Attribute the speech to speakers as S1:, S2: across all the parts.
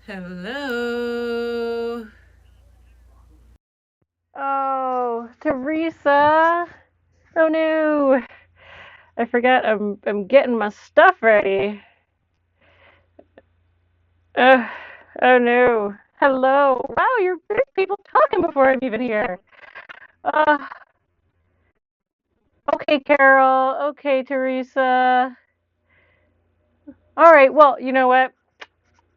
S1: Hello.
S2: Oh, Teresa. Oh no. I forgot I'm getting my stuff ready. Uh, oh no. Hello. Wow, there's people talking before I'm even here. Uh, okay, Carol. Okay, Teresa. All right. Well, you know what?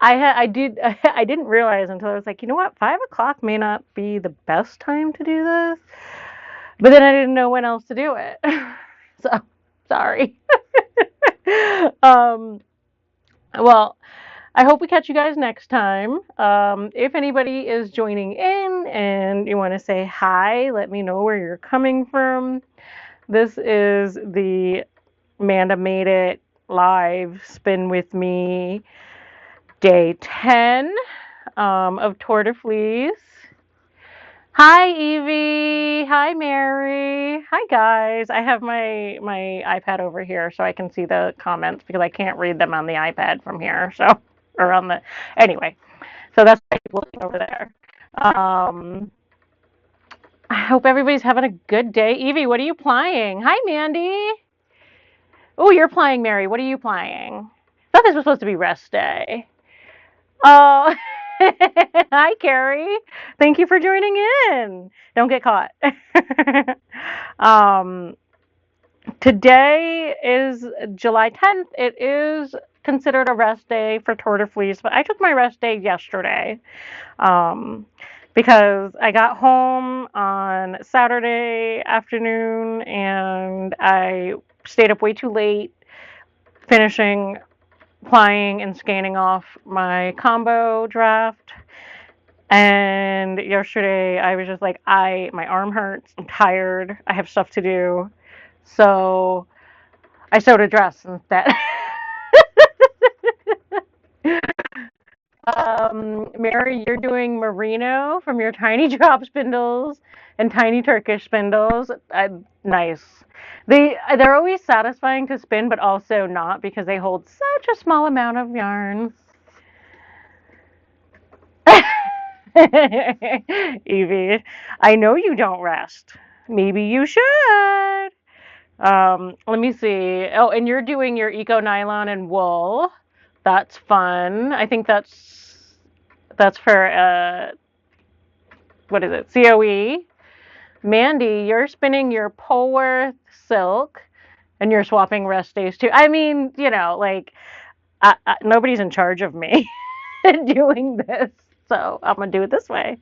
S2: I didn't realize until I was like, you know what? 5 o'clock may not be the best time to do this, but then I didn't know when else to do it. So sorry. um, well, I hope we catch you guys next time. If anybody is joining in and you want to say hi, let me know where you're coming from. This is the Amanda Made It live spin with me day 10 of Tour de Fleece. Hi Evie. Hi Mary. Hi guys. I have my iPad over here so I can see the comments because I can't read them on the iPad from here. So or on the anyway. So that's why I'm looking over there. Um, I hope everybody's having a good day. Evie, what are you playing? Hi Mandy. Oh, you're playing Mary. What are you playing? I thought this was supposed to be rest day. Oh, hi, Carrie. Thank you for joining in. Don't get caught. um, Today is July 10th. It is considered a rest day for Tour de Fleece, but I took my rest day yesterday um, because I got home on Saturday afternoon and I stayed up way too late finishing applying and scanning off my combo draft. And yesterday I was just like, my arm hurts. I'm tired. I have stuff to do. So I sewed a dress instead. Mary, you're doing merino from your tiny drop spindles and tiny Turkish spindles. Nice. They're always satisfying to spin, but also not because they hold such a small amount of yarn. Evie, I know you don't rest. Maybe you should. Let me see. Oh, and you're doing your eco nylon and wool. That's fun. I think that's for what is it? COE. Mandy, you're spinning your Polworth silk and you're swapping rest days too. I mean, like nobody's in charge of me doing this, so I'm gonna do it this way.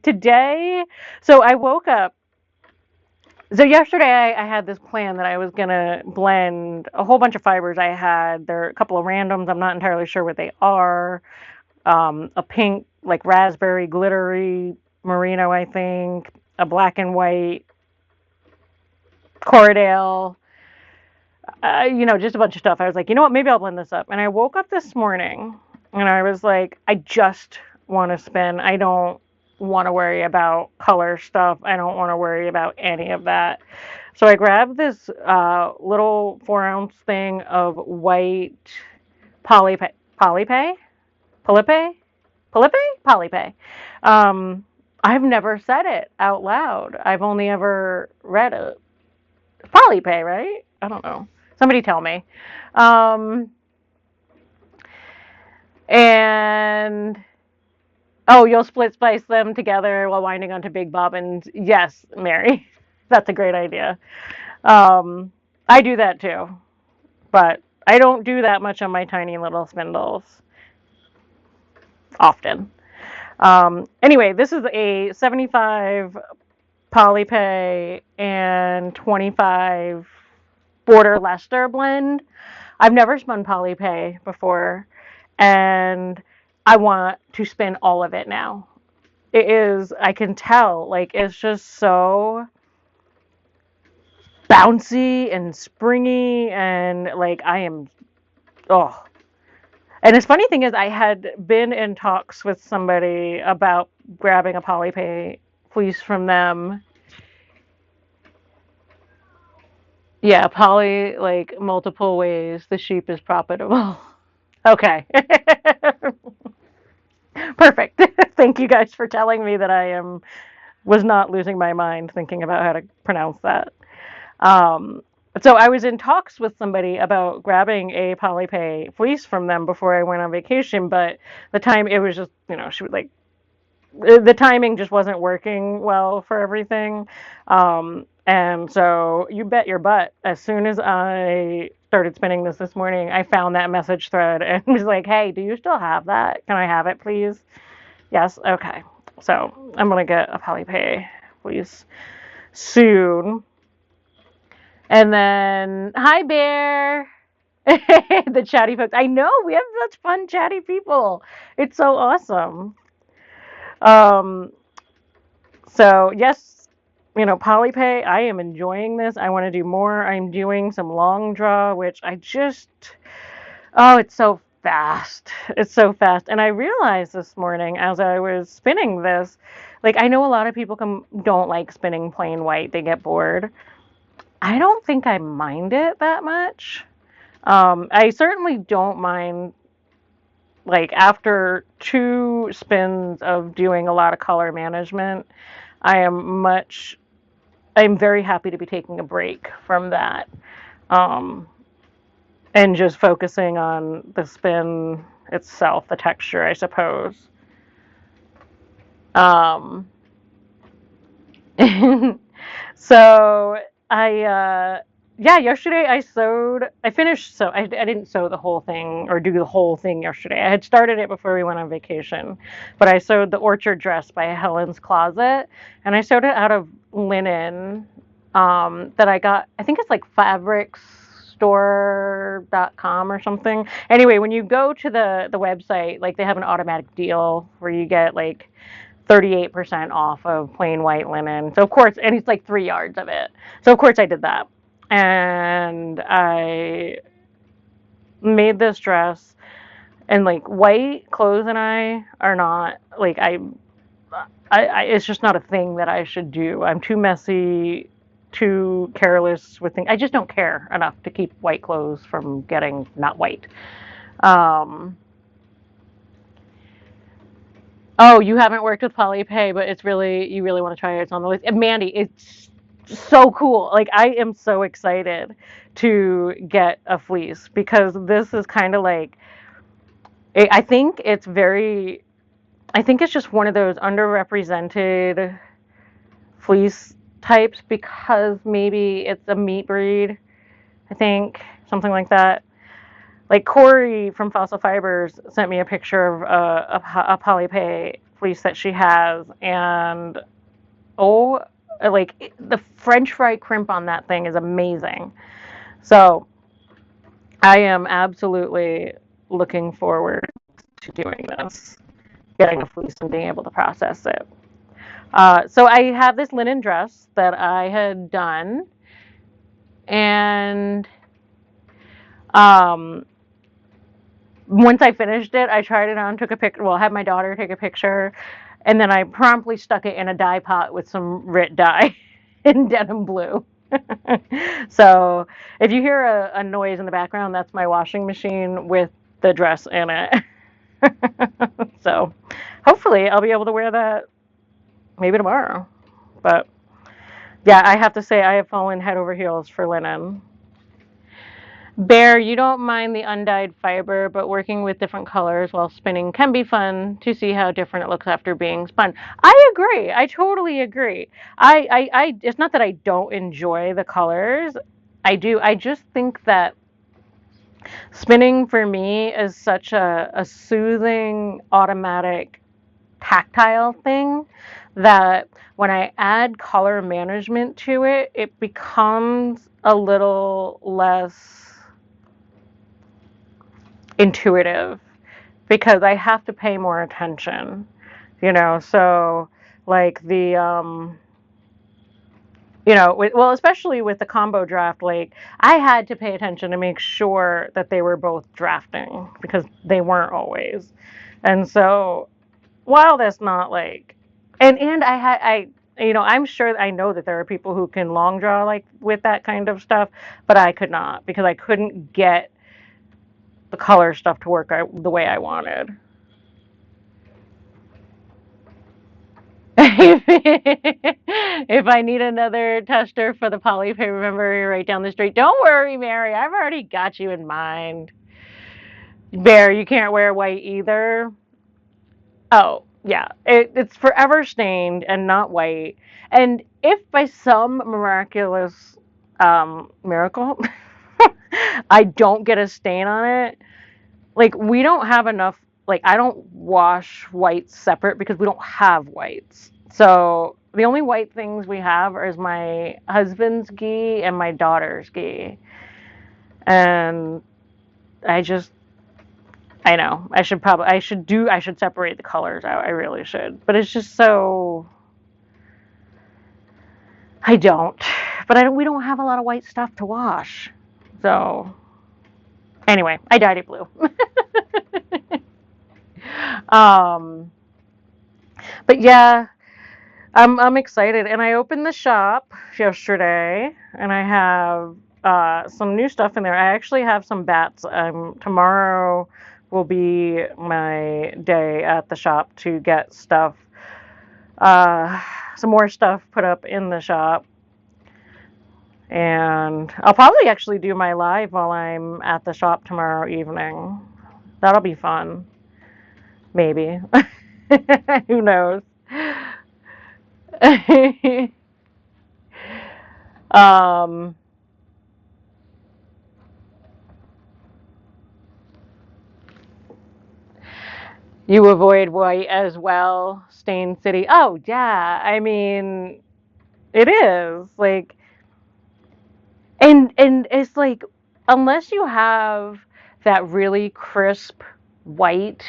S2: Today, so I woke up. So yesterday I had this plan that I was gonna blend a whole bunch of fibers I had. There are a couple of randoms. I'm not entirely sure what they are. A pink, like raspberry glittery merino, I think. A black and white Corriedale. Just a bunch of stuff. I was like, you know what? Maybe I'll blend this up. And I woke up this morning and I was like, I just want to spin. I don't want to worry about color stuff. I don't want to worry about any of that. So I grabbed this little 4 ounce thing of white polypay, polypay, polypay, polypay, polypay. Um, I've never said it out loud. I've only ever read it. Polypay, right? I don't know. Somebody tell me. Um, and oh, you'll split splice them together while winding onto big bobbins. Yes, Mary, that's a great idea. Um, I do that too, but I don't do that much on my tiny little spindles often. Anyway, this is a 75 Polypay and 25 Border Leicester blend. I've never spun Polypay before, and I want to spin all of it now. It is, I can tell, like, it's just so bouncy and springy, and like, oh. And the funny thing is, I had been in talks with somebody about grabbing a Polypay fleece from them. Yeah, poly, like multiple ways the sheep is profitable. Okay. Perfect. Thank you guys for telling me that was not losing my mind thinking about how to pronounce that. Um, so I was in talks with somebody about grabbing a Polypay fleece from them before I went on vacation, but the time it was just, she would like the timing just wasn't working well for everything. And so you bet your butt, as soon as I started spinning this morning, I found that message thread and was like, hey, do you still have that? Can I have it, please? Yes. Okay. So I'm going to get a Polypay fleece soon. And then, hi, Bear. The chatty folks. I know we have such fun chatty people. It's so awesome. Um, so yes, Polypay, I am enjoying this. I want to do more. I'm doing some long draw, which oh, it's so fast. It's so fast. And I realized this morning as I was spinning this, like I know a lot of people don't like spinning plain white. They get bored. I don't think I mind it that much. I certainly don't mind, like, after two spins of doing a lot of color management, I am much, I'm very happy to be taking a break from that, um, and just focusing on the spin itself, the texture, I suppose. Um, So yeah, yesterday I finished, so I didn't sew the whole thing or do the whole thing yesterday. I had started it before we went on vacation, but I sewed the orchard dress by Helen's Closet, and I sewed it out of linen, that I got, I think it's like fabricstore.com or something. Anyway, when you go to the website, like they have an automatic deal where you get like 38% off of plain white linen. So of course, and it's like 3 yards of it. So of course I did that. And I made this dress, and like white clothes and I are not like it's just not a thing that I should do. I'm too messy, too careless with things. I just don't care enough to keep white clothes from getting not white. Um, Oh, you haven't worked with Polypay, but you really want to try it. It's on the list. And Mandy, it's so cool. Like, I am so excited to get a fleece because this is kind of like, I think I think it's just one of those underrepresented fleece types because maybe it's a meat breed, I think, something like that. Like Corey from Fossil Fibers sent me a picture of a Polypay fleece that she has, and oh, like the French fry crimp on that thing is amazing. So I am absolutely looking forward to doing this, getting a fleece and being able to process it. So I have this linen dress that I had done, and um, once I finished it, I tried it on, took a picture, well, had my daughter take a picture, and then I promptly stuck it in a dye pot with some RIT dye in denim blue. So if you hear a noise in the background, that's my washing machine with the dress in it. So hopefully I'll be able to wear that maybe tomorrow. But yeah, I have to say I have fallen head over heels for linen. Bear, you don't mind the undyed fiber, but working with different colors while spinning can be fun to see how different it looks after being spun. I agree. I totally agree. It's not that I don't enjoy the colors. I do. I just think that spinning for me is such a soothing, automatic, tactile thing that when I add color management to it, it becomes a little less intuitive because I have to pay more attention, so like well, especially with the combo draft, like I had to pay attention to make sure that they were both drafting because they weren't always. And so while that's not like, and I'm sure I know that there are people who can long draw like with that kind of stuff, but I could not because I couldn't get the color stuff to work the way I wanted. If I need another tester for the poly paper memory right down the street, don't worry, Mary. I've already got you in mind. Bear, you can't wear white either. Oh, yeah. It's forever stained and not white. And if by some miraculous miracle I don't get a stain on it, like we don't have enough, like I don't wash whites separate because we don't have whites. So the only white things we have is my husband's gi and my daughter's gi. And I just I know. I should separate the colors out. I really should. But it's just so I don't. But we don't have a lot of white stuff to wash. So anyway, I dyed it blue. um but yeah, I'm excited and I opened the shop yesterday and I have some new stuff in there. I actually have some bats. Tomorrow will be my day at the shop to get stuff uh, some more stuff put up in the shop. And I'll probably actually do my live while I'm at the shop tomorrow evening. That'll be fun. Maybe. Who knows? um, you avoid white as well, Stain City. Oh, yeah. I mean, it is. Like, and it's like unless you have that really crisp white,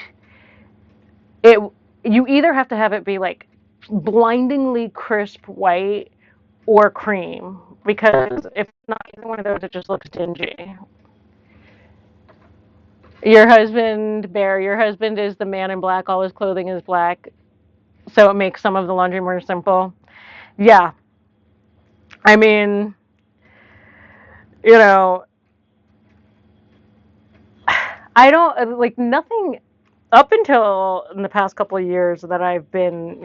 S2: it you either have to have it be like blindingly crisp white or cream because if not either one of those it just looks dingy. Your husband, Bear, your husband is the man in black, all his clothing is black, so it makes some of the laundry more simple. Yeah. I mean, you know, I don't like nothing up until in the past couple of years that I've been,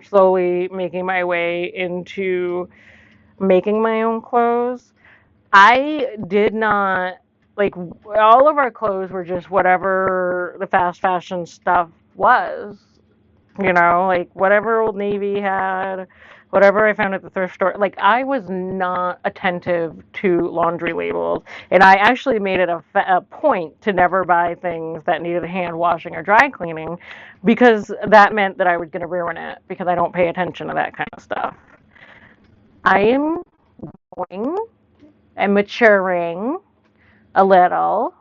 S2: slowly making my way into making my own clothes. I did not like all of our clothes were just whatever the fast fashion stuff was. Like whatever Old Navy had, whatever I found at the thrift store. Like I was not attentive to laundry labels, and I actually made it a point to never buy things that needed hand washing or dry cleaning, because that meant that I was going to ruin it because I don't pay attention to that kind of stuff. I am growing and maturing a little,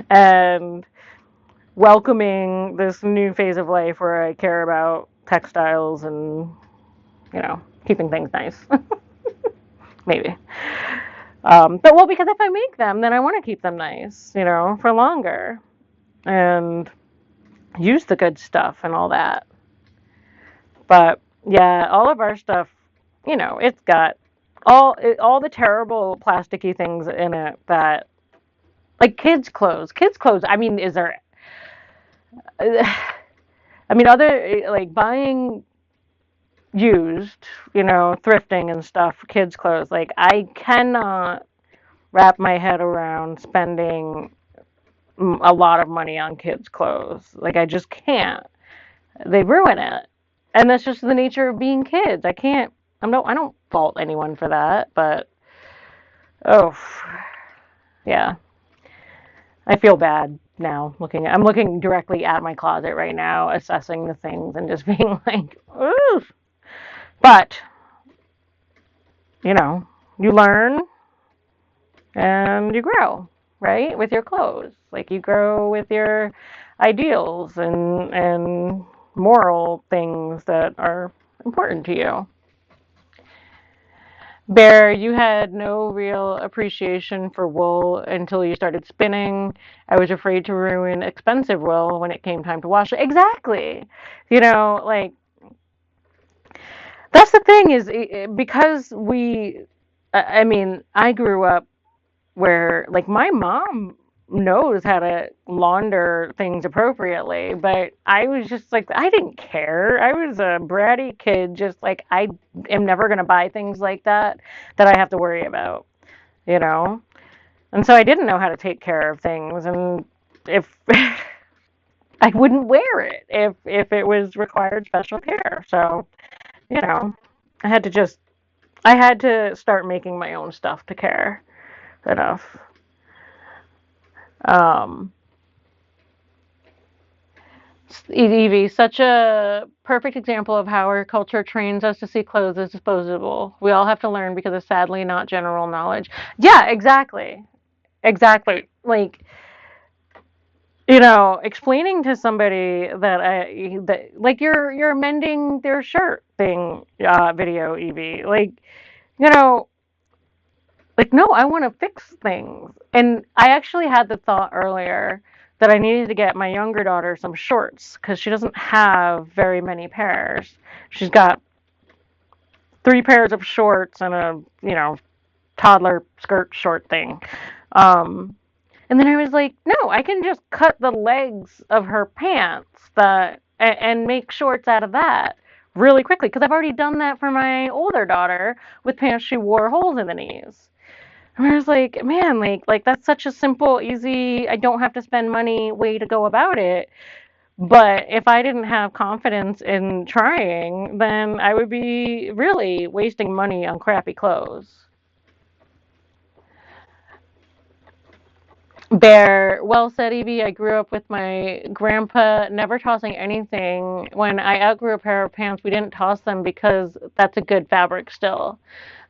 S2: and welcoming this new phase of life where I care about textiles and, keeping things nice. Maybe. But well, because if I make them, then I want to keep them nice, for longer and use the good stuff and all that. But yeah, all of our stuff, it's got all the terrible plasticky things in it that like kids' clothes. Kids' clothes. I mean, is there? I mean, other like buying used, thrifting and stuff for kids' clothes. Like, I cannot wrap my head around spending a lot of money on kids' clothes. Like, I just can't. They ruin it. And that's just the nature of being kids. I don't fault anyone for that, but oh, yeah. I feel bad now I'm looking directly at my closet right now, assessing the things and just being like, ooh. But, you know, you learn and you grow, right? With your clothes. Like you grow with your ideals and moral things that are important to you. Bear, you had no real appreciation for wool until you started spinning. I was afraid to ruin expensive wool when it came time to wash it. Exactly. Like that's the thing is because I mean, I grew up where like my mom knows how to launder things appropriately, but I was just like, I didn't care. I was a bratty kid, just like, I am never going to buy things like that I have to worry about, you know? And so I didn't know how to take care of things. And if I wouldn't wear it if it was required special care. So, you know, I had to just, I had to start making my own stuff to care enough. Um, Evie, such a perfect example of how our culture trains us to see clothes as disposable. We all have to learn because it's sadly not general knowledge. Yeah, exactly. Exactly. Like, explaining to somebody that like you're mending their shirt thing video, Evie. Like, you know, like, no, I want to fix things. And I actually had the thought earlier that I needed to get my younger daughter some shorts because she doesn't have very many pairs. She's got 3 pairs of shorts and a, toddler skirt short thing. Um, and then I was like, no, I can just cut the legs of her pants and make shorts out of that really quickly because I've already done that for my older daughter with pants she wore holes in the knees. And I was like, man, like that's such a simple, easy, I don't have to spend money way to go about it. But if I didn't have confidence in trying, then I would be really wasting money on crappy clothes. Bear, well said, Evie. I grew up with my grandpa never tossing anything. When I outgrew a pair of pants, we didn't toss them because that's a good fabric still.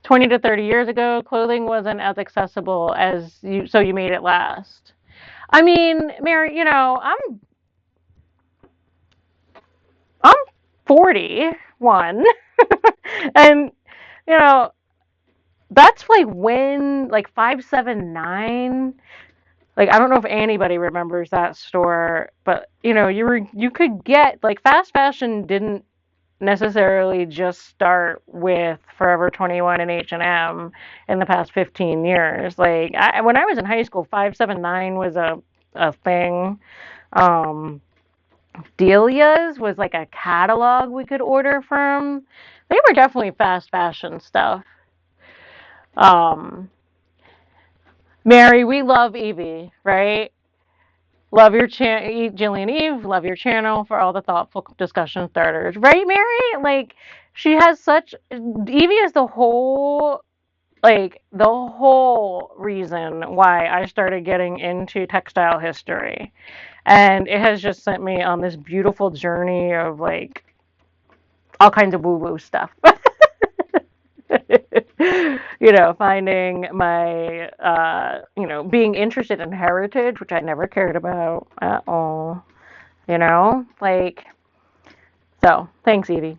S2: 20 to 30 years ago, clothing wasn't as accessible as you, so you made it last. I mean, Mary, I'm 41, and you know that's like when like 579. Like I don't know if anybody remembers that store, but you could get like fast fashion didn't necessarily just start with Forever 21 and H&M in the past 15 years. Like when I was in high school, 579 was a thing. Um, Delia's was like a catalog we could order from. They were definitely fast fashion stuff. Um, Mary, we love Evie, right? Love your channel, Jillian Eve. Love your channel for all the thoughtful discussion starters, right, Mary? Like she has such. Evie is the whole reason why I started getting into textile history, and it has just sent me on this beautiful journey of like all kinds of woo woo stuff. Finding my, being interested in heritage, which I never cared about at all. Like, so thanks, Evie.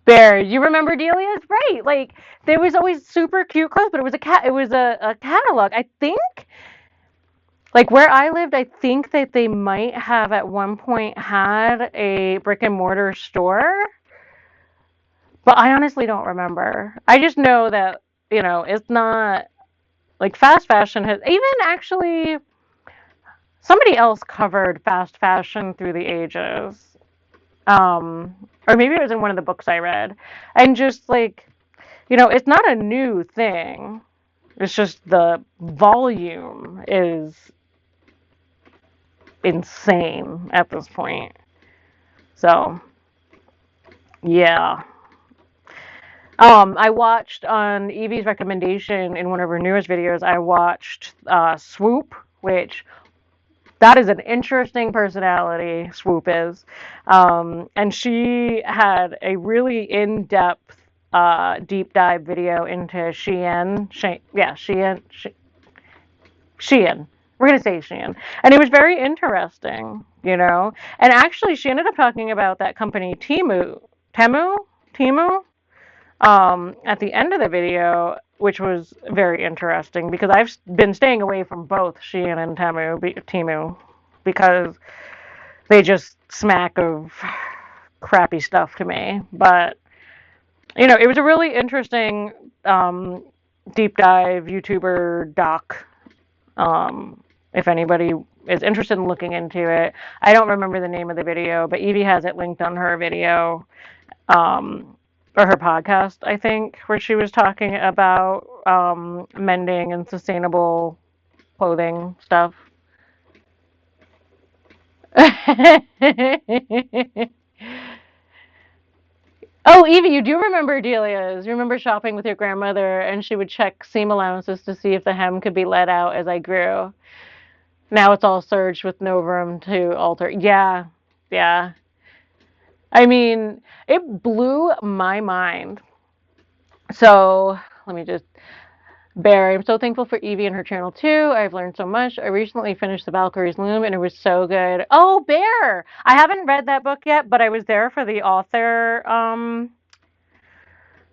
S2: Bear, you remember Delia's? Right. Like, there was always super cute clothes, but it was a catalog. I think, like, where I lived, I think that they might have at one point had a brick and mortar store. But I honestly don't remember. I just know that, it's not like fast fashion has even actually somebody else covered fast fashion through the ages. Or maybe it was in one of the books I read. And just like, it's not a new thing. It's just the volume is insane at this point. So, yeah. I watched on Evie's recommendation in one of her newest videos, I watched Swoop, which that is an interesting personality, Swoop is. And she had a really in-depth, deep dive video into Shein. We're going to say Shein. And it was very interesting. And actually, she ended up talking about that company, Temu, at the end of the video, which was very interesting because I've been staying away from both Shein and Temu because they just smack of crappy stuff to me. But it was a really interesting. deep dive YouTuber doc. Um, if anybody is interested in looking into it, I don't remember the name of the video, but Evie has it linked on her video, um, or her podcast, I think, where she was talking about mending and sustainable clothing stuff. Oh, Evie, you do remember Delia's. You remember shopping with your grandmother and she would check seam allowances to see if the hem could be let out as I grew. Now it's all serged with no room to alter. Yeah, yeah. I mean, it blew my mind. So let me just Bear, I'm so thankful for Evie and her channel too. I've learned so much. I recently finished The Valkyrie's Loom and it was so good. Oh, Bear! I haven't read that book yet, but I was there for the author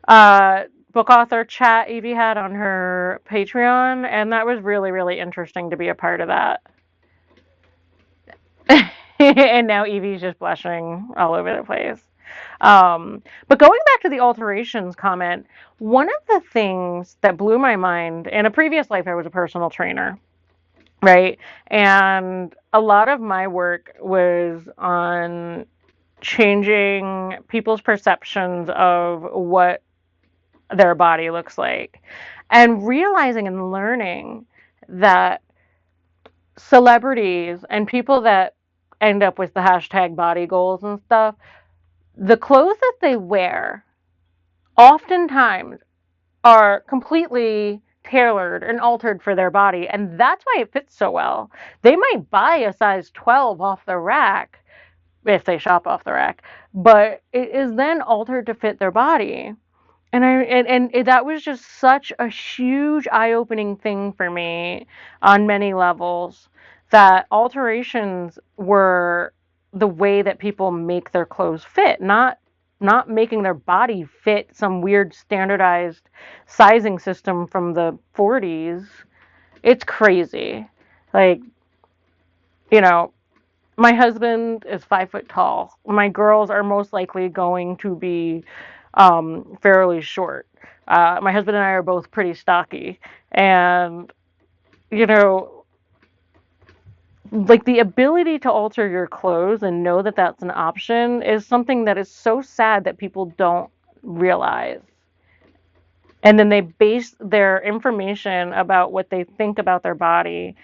S2: uh book author chat Evie had on her Patreon, and that was really, really interesting to be a part of that. And now Evie's just blushing all over the place. But going back to the alterations comment, one of the things that blew my mind, in a previous life, I was a personal trainer, right? And a lot of my work was on changing people's perceptions of what their body looks like and realizing and learning that celebrities and people that end up with the hashtag body goals and stuff, the clothes that they wear oftentimes are completely tailored and altered for their body, and that's why it fits so well. They might buy a size 12 off the rack if they shop off the rack, but it is then altered to fit their body. And that was just such a huge eye-opening thing for me on many levels, that alterations were the way that people make their clothes fit, not making their body fit some weird standardized sizing system from the 40s. It's crazy. Like, you know, my husband is 5 foot tall. My girls are most likely going to be fairly short. My husband and I are both pretty stocky. And, you know, like the ability to alter your clothes and know that that's an option is something that is so sad that people don't realize. And then they base their information about what they think about their body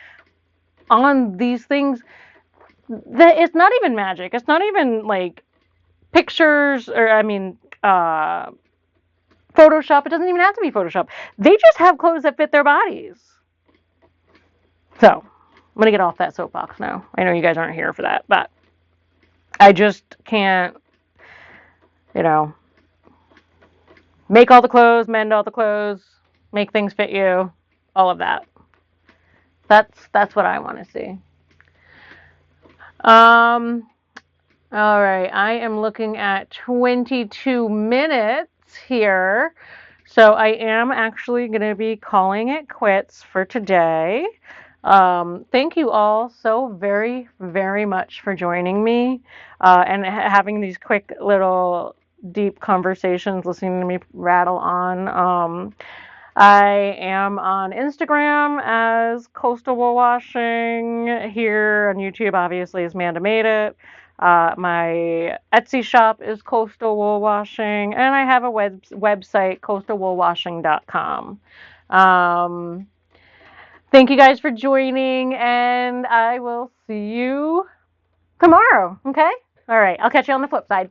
S2: on these things that it's not even magic. It's not even like pictures, or I mean, Photoshop. It doesn't even have to be Photoshop. They just have clothes that fit their bodies. So I'm gonna get off that soapbox now. I know you guys aren't here for that, but I just can't, you know, make all the clothes, mend all the clothes, make things fit you, all of that. That's what I want to see. Um, all right, I am looking at 22 minutes here. So I am actually going to be calling it quits for today. Thank you all so very, very much for joining me and having these quick little deep conversations, listening to me rattle on. I am on Instagram as Coastal Wool Washing. Here on YouTube, obviously, is Manda Made It. My Etsy shop is Coastal Wool Washing, and I have a website, coastalwoolwashing.com. Thank you guys for joining, and I will see you tomorrow. Okay? All right. I'll catch you on the flip side.